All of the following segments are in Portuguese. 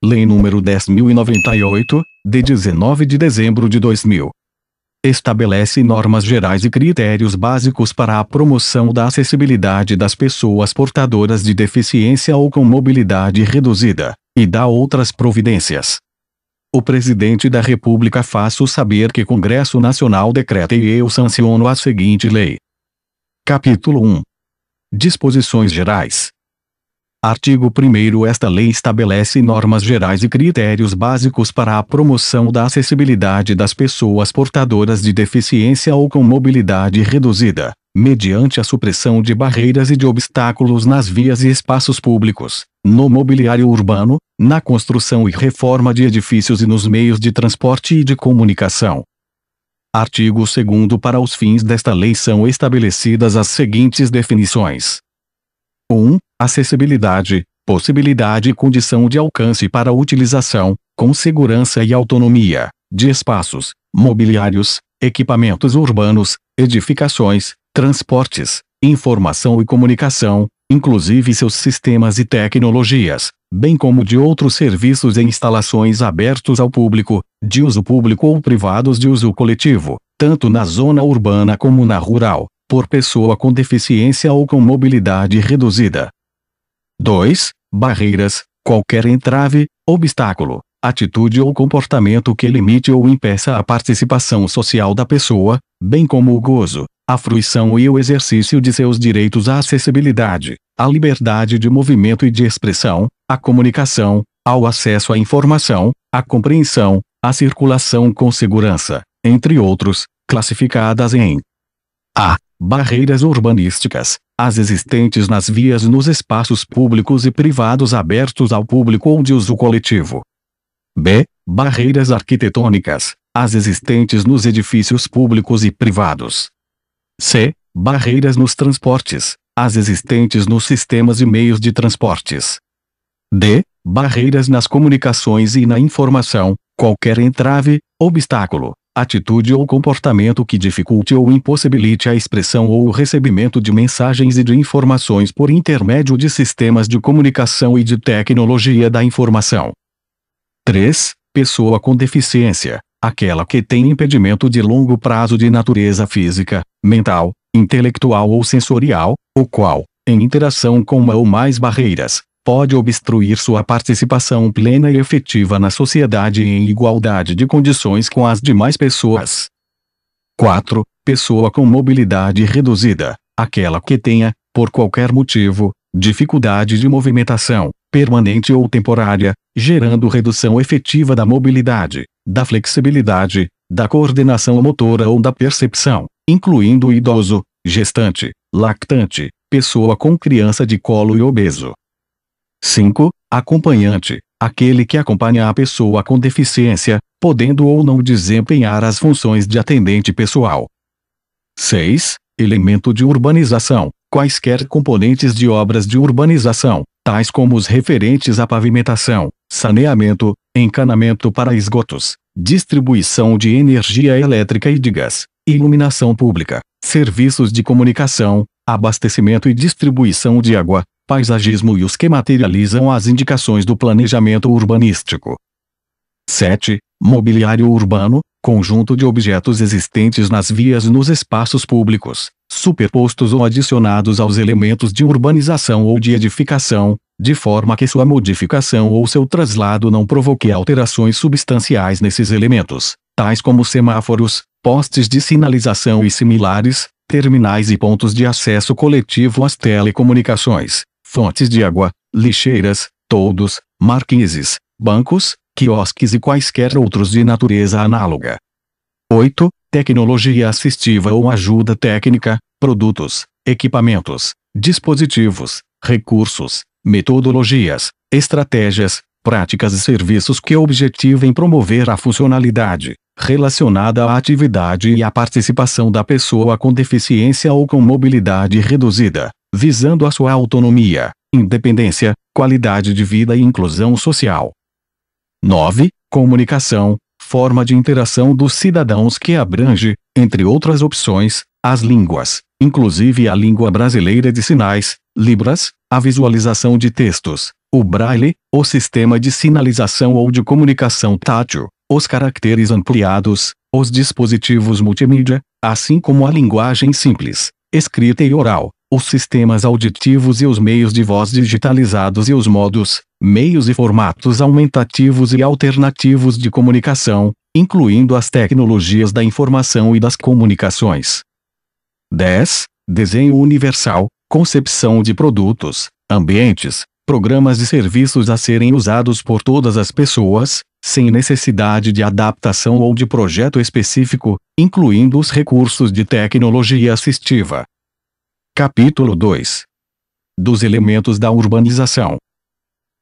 Lei nº 10.098, de 19 de dezembro de 2000. Estabelece normas gerais e critérios básicos para a promoção da acessibilidade das pessoas portadoras de deficiência ou com mobilidade reduzida, e dá outras providências. O Presidente da República faço saber que Congresso Nacional decreta e eu sanciono a seguinte lei. Capítulo 1. Disposições gerais. Artigo 1º. Esta lei estabelece normas gerais e critérios básicos para a promoção da acessibilidade das pessoas portadoras de deficiência ou com mobilidade reduzida, mediante a supressão de barreiras e de obstáculos nas vias e espaços públicos, no mobiliário urbano, na construção e reforma de edifícios e nos meios de transporte e de comunicação. Artigo 2º. Para os fins desta lei são estabelecidas as seguintes definições. 1. Acessibilidade, possibilidade e condição de alcance para a utilização, com segurança e autonomia, de espaços, mobiliários, equipamentos urbanos, edificações, transportes, informação e comunicação, inclusive seus sistemas e tecnologias, bem como de outros serviços e instalações abertos ao público, de uso público ou privados de uso coletivo, tanto na zona urbana como na rural, por pessoa com deficiência ou com mobilidade reduzida. 2. Barreiras, qualquer entrave, obstáculo, atitude ou comportamento que limite ou impeça a participação social da pessoa, bem como o gozo, a fruição e o exercício de seus direitos à acessibilidade, à liberdade de movimento e de expressão, à comunicação, ao acesso à informação, à compreensão, à circulação com segurança, entre outros, classificadas em A. Barreiras urbanísticas, as existentes nas vias nos espaços públicos e privados abertos ao público ou de uso coletivo. B. Barreiras arquitetônicas, as existentes nos edifícios públicos e privados. C. Barreiras nos transportes, as existentes nos sistemas e meios de transportes. D. Barreiras nas comunicações e na informação, qualquer entrave, obstáculo, atitude ou comportamento que dificulte ou impossibilite a expressão ou o recebimento de mensagens e de informações por intermédio de sistemas de comunicação e de tecnologia da informação. 3. Pessoa com deficiência, aquela que tem impedimento de longo prazo de natureza física, mental, intelectual ou sensorial, o qual, em interação com uma ou mais barreiras, pode obstruir sua participação plena e efetiva na sociedade em igualdade de condições com as demais pessoas. 4. Pessoa com mobilidade reduzida, aquela que tenha, por qualquer motivo, dificuldade de movimentação, permanente ou temporária, gerando redução efetiva da mobilidade, da flexibilidade, da coordenação motora ou da percepção, incluindo idoso, gestante, lactante, pessoa com criança de colo e obeso. 5. Acompanhante, aquele que acompanha a pessoa com deficiência, podendo ou não desempenhar as funções de atendente pessoal. 6. Elemento de urbanização, quaisquer componentes de obras de urbanização, tais como os referentes à pavimentação, saneamento, encanamento para esgotos, distribuição de energia elétrica e de gás, iluminação pública, serviços de comunicação, abastecimento e distribuição de água, paisagismo e os que materializam as indicações do planejamento urbanístico. 7. Mobiliário urbano, conjunto de objetos existentes nas vias e nos espaços públicos, superpostos ou adicionados aos elementos de urbanização ou de edificação, de forma que sua modificação ou seu traslado não provoque alterações substanciais nesses elementos, tais como semáforos, postes de sinalização e similares, terminais e pontos de acesso coletivo às telecomunicações, fontes de água, lixeiras, toldos, marquises, bancos, quiosques e quaisquer outros de natureza análoga. 8. Tecnologia assistiva ou ajuda técnica, produtos, equipamentos, dispositivos, recursos, metodologias, estratégias, práticas e serviços que objetivem promover a funcionalidade relacionada à atividade e à participação da pessoa com deficiência ou com mobilidade reduzida, visando a sua autonomia, independência, qualidade de vida e inclusão social. 9. Comunicação, forma de interação dos cidadãos que abrange, entre outras opções, as línguas, inclusive a língua brasileira de sinais, Libras, a visualização de textos, o braille, o sistema de sinalização ou de comunicação tátil, os caracteres ampliados, os dispositivos multimídia, assim como a linguagem simples, escrita e oral, os sistemas auditivos e os meios de voz digitalizados e os modos, meios e formatos aumentativos e alternativos de comunicação, incluindo as tecnologias da informação e das comunicações. 10. Desenho universal, concepção de produtos, ambientes, programas e serviços a serem usados por todas as pessoas, sem necessidade de adaptação ou de projeto específico, incluindo os recursos de tecnologia assistiva. Capítulo 2. Dos elementos da urbanização.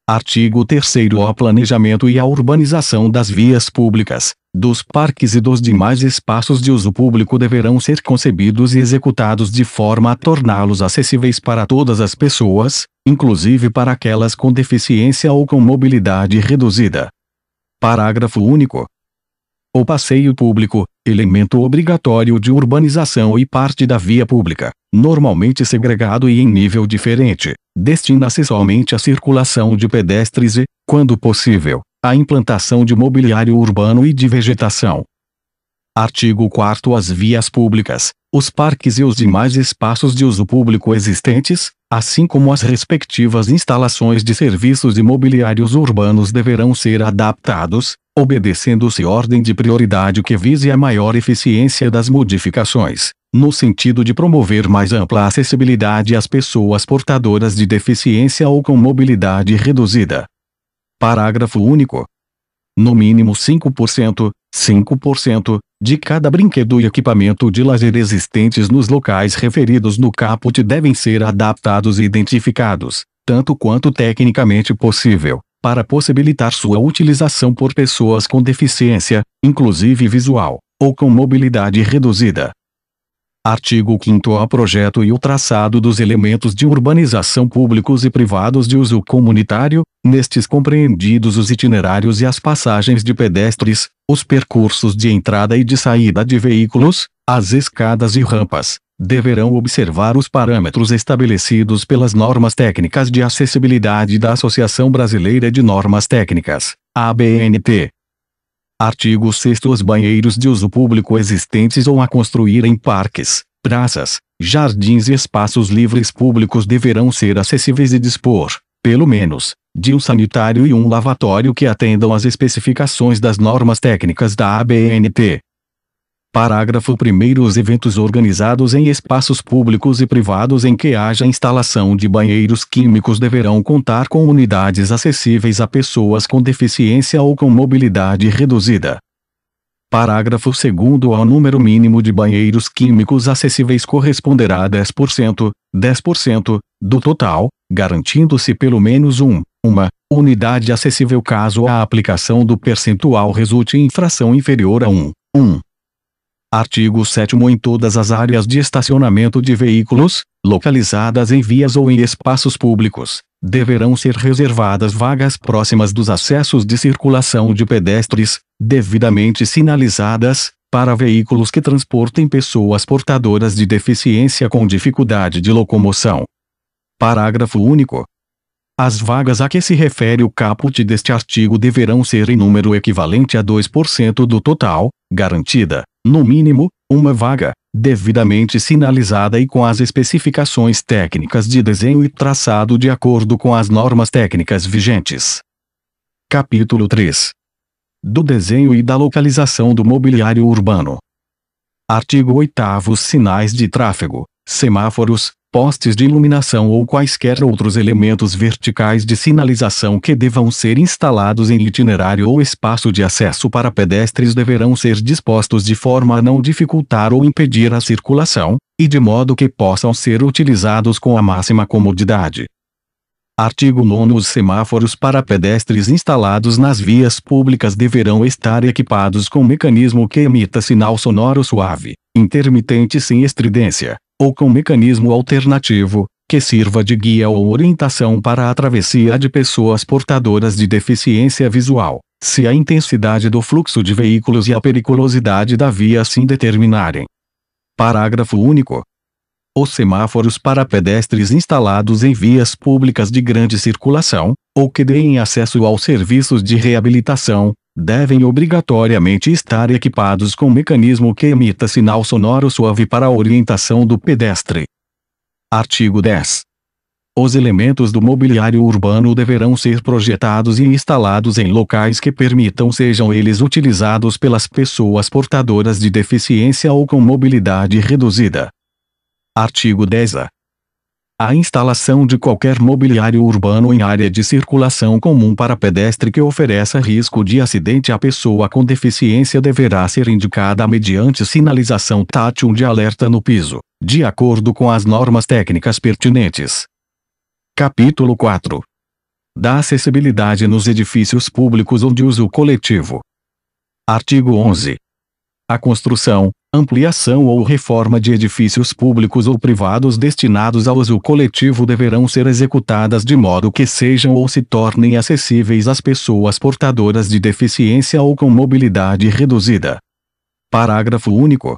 Artigo 3º. O planejamento e a urbanização das vias públicas, dos parques e dos demais espaços de uso público deverão ser concebidos e executados de forma a torná-los acessíveis para todas as pessoas, inclusive para aquelas com deficiência ou com mobilidade reduzida. Parágrafo único. O passeio público, elemento obrigatório de urbanização e parte da via pública, normalmente segregado e em nível diferente, destina-se somente à circulação de pedestres e, quando possível, à implantação de mobiliário urbano e de vegetação. Artigo 4º. As vias públicas, os parques e os demais espaços de uso público existentes, assim como as respectivas instalações de serviços e mobiliários urbanos deverão ser adaptados, obedecendo-se ordem de prioridade que vise a maior eficiência das modificações, no sentido de promover mais ampla acessibilidade às pessoas portadoras de deficiência ou com mobilidade reduzida. Parágrafo único. No mínimo 5% de cada brinquedo e equipamento de lazer existentes nos locais referidos no caput devem ser adaptados e identificados, tanto quanto tecnicamente possível, para possibilitar sua utilização por pessoas com deficiência, inclusive visual, ou com mobilidade reduzida. Artigo 5º. O projeto e o traçado dos elementos de urbanização públicos e privados de uso comunitário, nestes compreendidos os itinerários e as passagens de pedestres, os percursos de entrada e de saída de veículos, as escadas e rampas, deverão observar os parâmetros estabelecidos pelas normas técnicas de acessibilidade da Associação Brasileira de Normas Técnicas, ABNT. Artigo 6º. Os banheiros de uso público existentes ou a construir em parques, praças, jardins e espaços livres públicos deverão ser acessíveis e dispor, pelo menos, de um sanitário e um lavatório que atendam às especificações das normas técnicas da ABNT. Parágrafo 1º. Os eventos organizados em espaços públicos e privados em que haja instalação de banheiros químicos deverão contar com unidades acessíveis a pessoas com deficiência ou com mobilidade reduzida. Parágrafo 2º. O número mínimo de banheiros químicos acessíveis corresponderá a 10% do total, garantindo-se pelo menos uma unidade acessível caso a aplicação do percentual resulte em fração inferior a 1. Artigo 7º. Em todas as áreas de estacionamento de veículos, localizadas em vias ou em espaços públicos, deverão ser reservadas vagas próximas dos acessos de circulação de pedestres, devidamente sinalizadas, para veículos que transportem pessoas portadoras de deficiência com dificuldade de locomoção. Parágrafo único. As vagas a que se refere o caput deste artigo deverão ser em número equivalente a 2% do total, garantida, no mínimo, uma vaga, devidamente sinalizada e com as especificações técnicas de desenho e traçado de acordo com as normas técnicas vigentes. Capítulo 3. Do desenho e da localização do mobiliário urbano. Artigo 8º. Sinais de tráfego, semáforos, postes de iluminação ou quaisquer outros elementos verticais de sinalização que devam ser instalados em itinerário ou espaço de acesso para pedestres deverão ser dispostos de forma a não dificultar ou impedir a circulação, e de modo que possam ser utilizados com a máxima comodidade. Artigo 9º. Os semáforos para pedestres instalados nas vias públicas deverão estar equipados com mecanismo que emita sinal sonoro suave, intermitente sem estridência, ou com mecanismo alternativo, que sirva de guia ou orientação para a travessia de pessoas portadoras de deficiência visual, se a intensidade do fluxo de veículos e a periculosidade da via assim determinarem. Parágrafo único. Os semáforos para pedestres instalados em vias públicas de grande circulação, ou que deem acesso aos serviços de reabilitação, devem obrigatoriamente estar equipados com mecanismo que emita sinal sonoro suave para a orientação do pedestre. Artigo 10. Os elementos do mobiliário urbano deverão ser projetados e instalados em locais que permitam sejam eles utilizados pelas pessoas portadoras de deficiência ou com mobilidade reduzida. Artigo 10-A. A instalação de qualquer mobiliário urbano em área de circulação comum para pedestre que ofereça risco de acidente à pessoa com deficiência deverá ser indicada mediante sinalização tátil de alerta no piso, de acordo com as normas técnicas pertinentes. Capítulo 4. Da acessibilidade nos edifícios públicos ou de uso coletivo. Artigo 11. A construção, ampliação ou reforma de edifícios públicos ou privados destinados ao uso coletivo deverão ser executadas de modo que sejam ou se tornem acessíveis às pessoas portadoras de deficiência ou com mobilidade reduzida. Parágrafo único.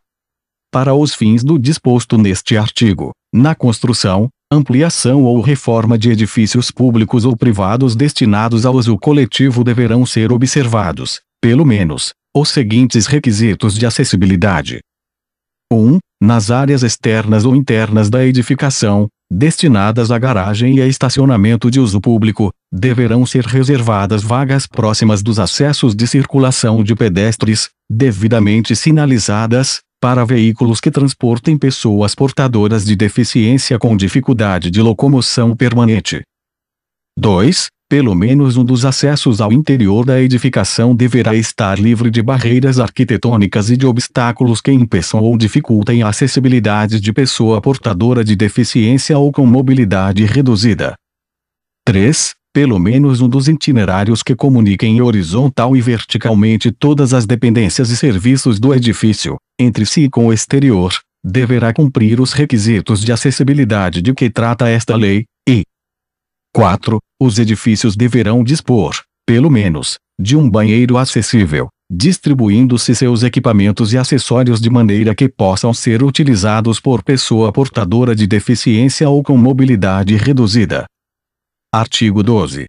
Para os fins do disposto neste artigo, na construção, ampliação ou reforma de edifícios públicos ou privados destinados ao uso coletivo deverão ser observados, pelo menos, os seguintes requisitos de acessibilidade. 1. Nas áreas externas ou internas da edificação, destinadas à garagem e a estacionamento de uso público, deverão ser reservadas vagas próximas dos acessos de circulação de pedestres, devidamente sinalizadas, para veículos que transportem pessoas portadoras de deficiência com dificuldade de locomoção permanente. 2. Pelo menos um dos acessos ao interior da edificação deverá estar livre de barreiras arquitetônicas e de obstáculos que impeçam ou dificultem a acessibilidade de pessoa portadora de deficiência ou com mobilidade reduzida. 3. Pelo menos um dos itinerários que comuniquem horizontal e verticalmente todas as dependências e serviços do edifício, entre si e com o exterior, deverá cumprir os requisitos de acessibilidade de que trata esta lei, e 4. Os edifícios deverão dispor, pelo menos, de um banheiro acessível, distribuindo-se seus equipamentos e acessórios de maneira que possam ser utilizados por pessoa portadora de deficiência ou com mobilidade reduzida. Artigo 12.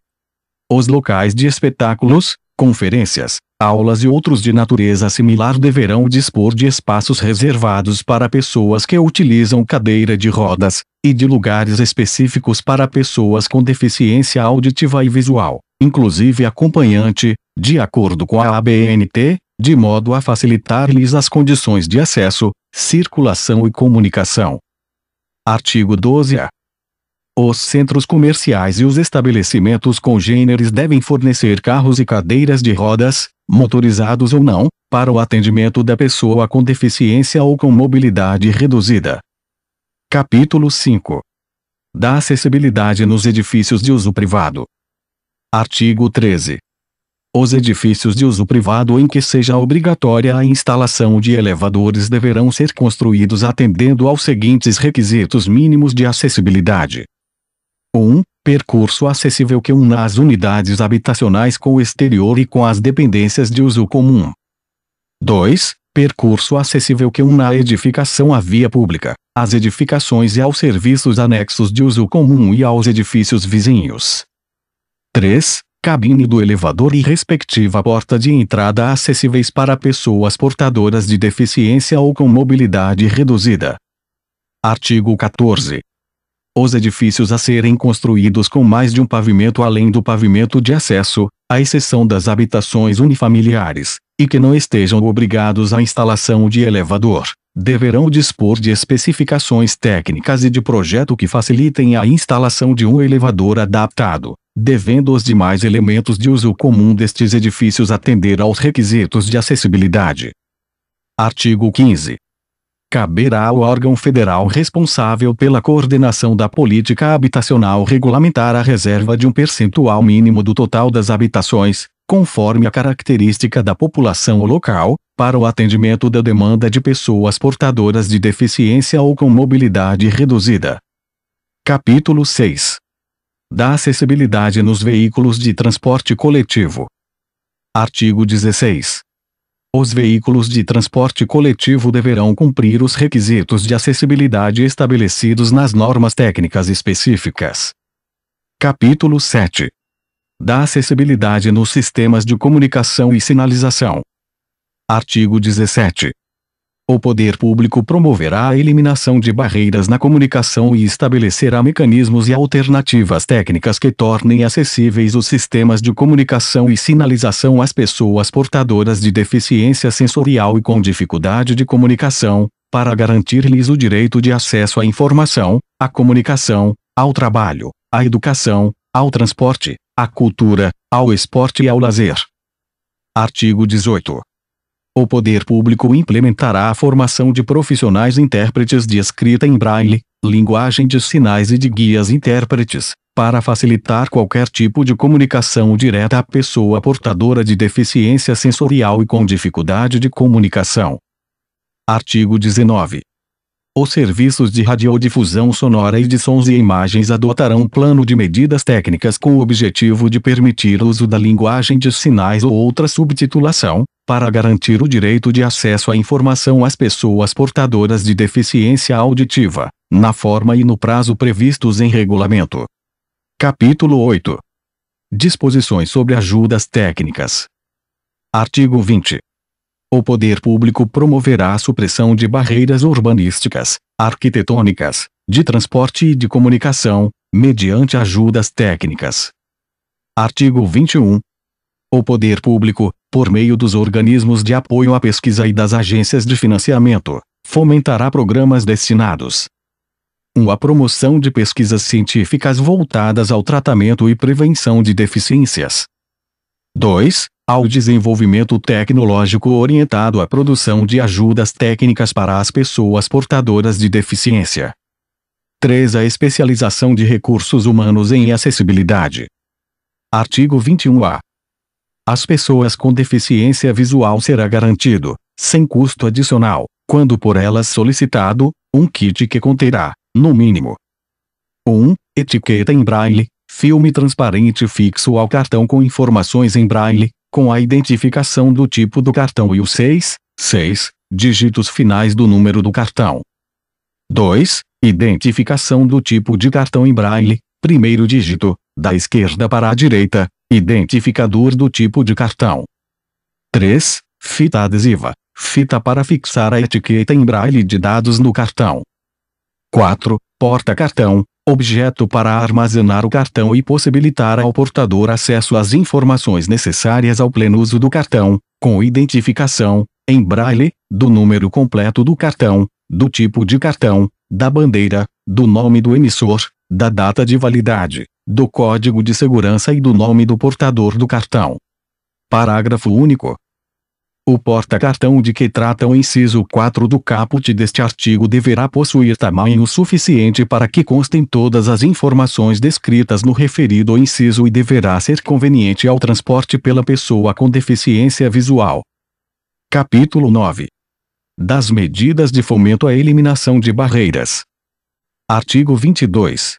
Os locais de espetáculos, conferências, aulas e outros de natureza similar deverão dispor de espaços reservados para pessoas que utilizam cadeira de rodas, e de lugares específicos para pessoas com deficiência auditiva e visual, inclusive acompanhante, de acordo com a ABNT, de modo a facilitar-lhes as condições de acesso, circulação e comunicação. Artigo 12-A. Os centros comerciais e os estabelecimentos congêneres devem fornecer carros e cadeiras de rodas, motorizados ou não, para o atendimento da pessoa com deficiência ou com mobilidade reduzida. Capítulo 5. Da acessibilidade nos edifícios de uso privado. Artigo 13. Os edifícios de uso privado em que seja obrigatória a instalação de elevadores deverão ser construídos atendendo aos seguintes requisitos mínimos de acessibilidade. 1. Percurso acessível que una as unidades habitacionais com o exterior e com as dependências de uso comum. 2. Percurso acessível que una a edificação à via pública, às edificações e aos serviços anexos de uso comum e aos edifícios vizinhos. 3. Cabine do elevador e respectiva porta de entrada acessíveis para pessoas portadoras de deficiência ou com mobilidade reduzida. Artigo 14. Os edifícios a serem construídos com mais de um pavimento além do pavimento de acesso, à exceção das habitações unifamiliares, e que não estejam obrigados à instalação de elevador, deverão dispor de especificações técnicas e de projeto que facilitem a instalação de um elevador adaptado, devendo os demais elementos de uso comum destes edifícios atender aos requisitos de acessibilidade. Artigo 15. Caberá ao órgão federal responsável pela coordenação da política habitacional regulamentar a reserva de um percentual mínimo do total das habitações, conforme a característica da população local, para o atendimento da demanda de pessoas portadoras de deficiência ou com mobilidade reduzida. Capítulo 6. Da acessibilidade nos veículos de transporte coletivo. Artigo 16. Os veículos de transporte coletivo deverão cumprir os requisitos de acessibilidade estabelecidos nas normas técnicas específicas. Capítulo 7. da acessibilidade nos sistemas de comunicação e sinalização. Artigo 17. O poder público promoverá a eliminação de barreiras na comunicação e estabelecerá mecanismos e alternativas técnicas que tornem acessíveis os sistemas de comunicação e sinalização às pessoas portadoras de deficiência sensorial e com dificuldade de comunicação, para garantir-lhes o direito de acesso à informação, à comunicação, ao trabalho, à educação, ao transporte, à cultura, ao esporte e ao lazer. Artigo 18. O poder público implementará a formação de profissionais intérpretes de escrita em braille, linguagem de sinais e de guias intérpretes, para facilitar qualquer tipo de comunicação direta à pessoa portadora de deficiência sensorial e com dificuldade de comunicação. Artigo 19. Os serviços de radiodifusão sonora e de sons e imagens adotarão um plano de medidas técnicas com o objetivo de permitir o uso da linguagem de sinais ou outra subtitulação, para garantir o direito de acesso à informação às pessoas portadoras de deficiência auditiva, na forma e no prazo previstos em regulamento. Capítulo 8. Disposições sobre ajudas técnicas. Artigo 20. O poder público promoverá a supressão de barreiras urbanísticas, arquitetônicas, de transporte e de comunicação, mediante ajudas técnicas. Artigo 21. O poder público, por meio dos organismos de apoio à pesquisa e das agências de financiamento, fomentará programas destinados 1. À promoção de pesquisas científicas voltadas ao tratamento e prevenção de deficiências. 2. Ao desenvolvimento tecnológico orientado à produção de ajudas técnicas para as pessoas portadoras de deficiência. 3. A especialização de recursos humanos em acessibilidade. Artigo 21-A. Às pessoas com deficiência visual será garantido, sem custo adicional, quando por elas solicitado, um kit que conterá, no mínimo, 1. Etiqueta em braille, filme transparente fixo ao cartão com informações em braille, com a identificação do tipo do cartão e os 6 dígitos finais do número do cartão. 2. Identificação do tipo de cartão em braille, primeiro dígito, da esquerda para a direita, identificador do tipo de cartão. 3. Fita adesiva, fita para fixar a etiqueta em braille de dados no cartão. 4. Porta-cartão, objeto para armazenar o cartão e possibilitar ao portador acesso às informações necessárias ao pleno uso do cartão, com identificação, em braille, do número completo do cartão, do tipo de cartão, da bandeira, do nome do emissor, da data de validade, do código de segurança e do nome do portador do cartão. Parágrafo único. O porta-cartão de que trata o inciso 4 do caput deste artigo deverá possuir tamanho suficiente para que constem todas as informações descritas no referido inciso e deverá ser conveniente ao transporte pela pessoa com deficiência visual. Capítulo 9. Das medidas de fomento à eliminação de barreiras. Artigo 22.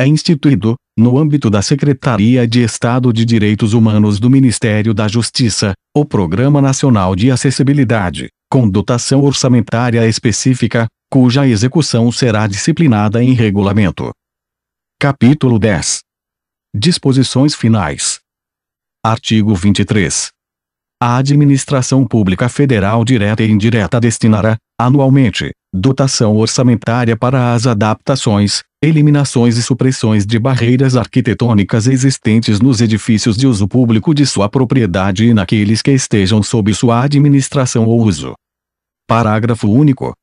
É instituído, no âmbito da Secretaria de Estado de Direitos Humanos do Ministério da Justiça, o Programa Nacional de Acessibilidade, com dotação orçamentária específica, cuja execução será disciplinada em regulamento. Capítulo 10. Disposições finais. Artigo 23. A Administração Pública Federal direta e indireta destinará, anualmente, dotação orçamentária para as adaptações, eliminações e supressões de barreiras arquitetônicas existentes nos edifícios de uso público de sua propriedade e naqueles que estejam sob sua administração ou uso. Parágrafo único.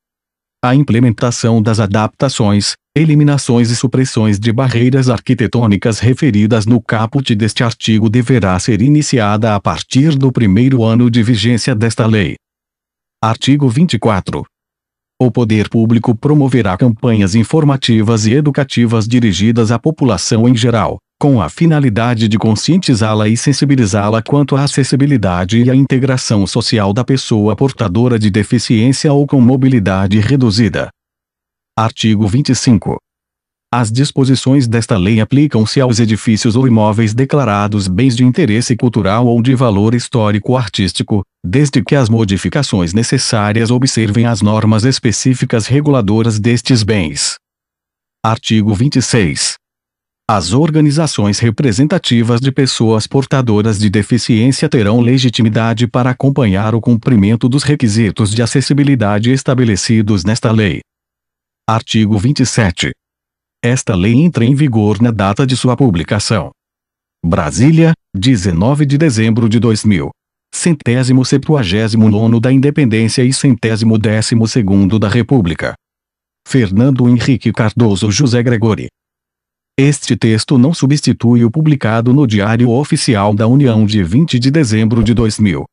A implementação das adaptações, eliminações e supressões de barreiras arquitetônicas referidas no caput deste artigo deverá ser iniciada a partir do primeiro ano de vigência desta lei. Artigo 24. O poder público promoverá campanhas informativas e educativas dirigidas à população em geral, com a finalidade de conscientizá-la e sensibilizá-la quanto à acessibilidade e à integração social da pessoa portadora de deficiência ou com mobilidade reduzida. Artigo 25. As disposições desta lei aplicam-se aos edifícios ou imóveis declarados bens de interesse cultural ou de valor histórico-artístico, desde que as modificações necessárias observem as normas específicas reguladoras destes bens. Artigo 26. As organizações representativas de pessoas portadoras de deficiência terão legitimidade para acompanhar o cumprimento dos requisitos de acessibilidade estabelecidos nesta lei. Artigo 27. Esta lei entra em vigor na data de sua publicação. Brasília, 19 de dezembro de 2000. 179º da Independência e 112º da República. Fernando Henrique Cardoso José Gregori. Este texto não substitui o publicado no Diário Oficial da União de 20 de dezembro de 2000.